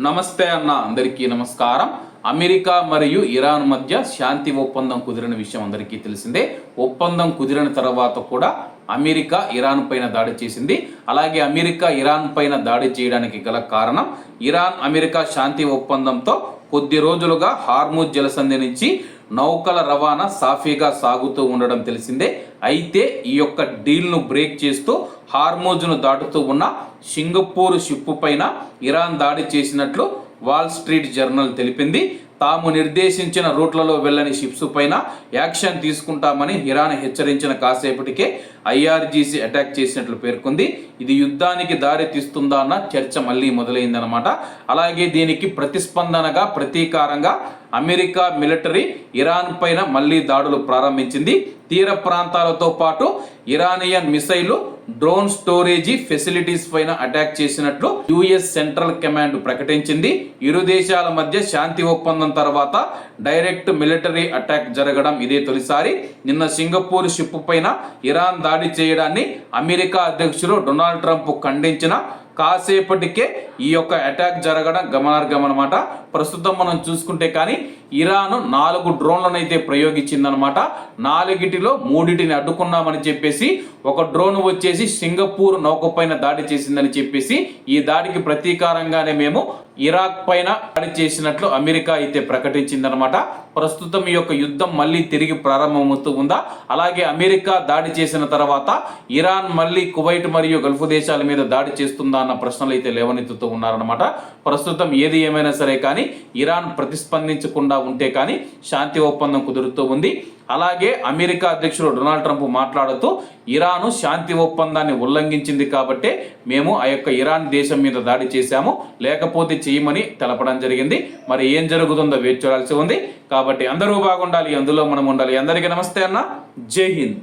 నమస్తే అన్న అందరికీ నమస్కారం. అమెరికా మరియు ఇరాన్ మధ్య శాంతి ఒప్పందం కుదిరిన విషయం అందరికీ తెలిసిందే. ఒప్పందం కుదిరిన తర్వాత కూడా అమెరికా ఇరాన్ పైన దాడి చేసింది. అలాగే అమెరికా ఇరాన్ పైన దాడి చేయడానికి గల కారణం ఇరాన్ అమెరికా శాంతి ఒప్పందంతో కొద్ది రోజులుగా హార్ముజ్ జలసంధి నుంచి నౌకల రవాణా సాఫీగా సాగుతూ ఉండడం తెలిసిందే. అయితే ఈ యొక్క డీల్ను బ్రేక్ చేస్తూ హార్ముజ్ను దాటుతూ ఉన్న సింగపూర్ షిప్ పైన ఇరాన్ దాడి చేసినట్లు వాల్ స్ట్రీట్ జర్నల్ తెలిపింది. తాము నిర్దేశించిన రూట్లలో వెళ్ళని షిప్స్ పైన యాక్షన్ తీసుకుంటామని ఇరాన్ హెచ్చరించిన కాసేపటికే ఐఆర్జీసీ అటాక్ చేసినట్లు పేర్కొంది. ఇది యుద్ధానికి దారి తీస్తుందా అన్న చర్చ మళ్ళీ మొదలైందనమాట. అలాగే దీనికి ప్రతిస్పందనగా ప్రతీకారంగా అమెరికా మిలిటరీ ఇరాన్ పైన మళ్ళీ దాడులు ప్రారంభించింది. తీర ప్రాంతాలతో పాటు Iranian missile drone storage facilities పైన అటాక్ చేసినట్లు యుఎస్ సెంట్రల్ కమాండ్ ప్రకటించింది. ఇరు దేశాల మధ్య శాంతి ఒప్పందం తర్వాత డైరెక్ట్ మిలిటరీ అటాక్ జరగడం ఇదే తొలిసారి. నిన్న సింగపూర్ షిప్ పైన ఇరాన్ దాడి చేయడాన్ని అమెరికా అధ్యక్షుడు డొనాల్డ్ ట్రంప్ ఖండించిన కాసేపటికే ఈ యొక్క అటాక్ జరగడం గమనార్హం అన్నమాట. ప్రస్తుతం మనం చూసుకుంటే కానీ ఇరాన్ 4 డ్రోన్లను అయితే ప్రయోగించిందనమాట. 4టిలో 3టిని అడ్డుకున్నామని చెప్పేసి ఒక డ్రోన్ వచ్చేసి సింగపూర్ నౌక పైన దాడి చేసిందని చెప్పేసి ఈ దాడికి ప్రతీకారంగానే మేము ఇరాక్ పైన దాడి చేసినట్లు అమెరికా అయితే ప్రకటించిందనమాట. ప్రస్తుతం ఈ యొక్క యుద్ధం మళ్ళీ తిరిగి ప్రారంభమవుతూ ఉందా? అలాగే అమెరికా దాడి చేసిన తర్వాత ఇరాన్ మళ్ళీ కువైట్ మరియు గల్ఫ్ దేశాల మీద దాడి చేస్తుందా అన్న ప్రశ్నలు అయితే లేవనెత్తుతూ ఉన్నారనమాట. ప్రస్తుతం ఏది ఏమైనా సరే కానీ ఇరాన్ ప్రతిస్పందించకుండా ఉంటే కానీ శాంతి ఒప్పందం కుదురుతూ ఉంది. అలాగే అమెరికా అధ్యక్షుడు డొనాల్డ్ ట్రంప్ మాట్లాడుతూ ఇరాను శాంతి ఒప్పందాన్ని ఉల్లంఘించింది కాబట్టే మేము ఆ యొక్క ఇరాన్ దేశం మీద దాడి చేశాము, లేకపోతే చేయమని తెలపడం జరిగింది. మరి ఏం జరుగుతుందో వేచి చూడాల్సి ఉంది. కాబట్టి అందరూ బాగుండాలి, అందులో మనం ఉండాలి. అందరికీ నమస్తే అన్న, జై హింద్.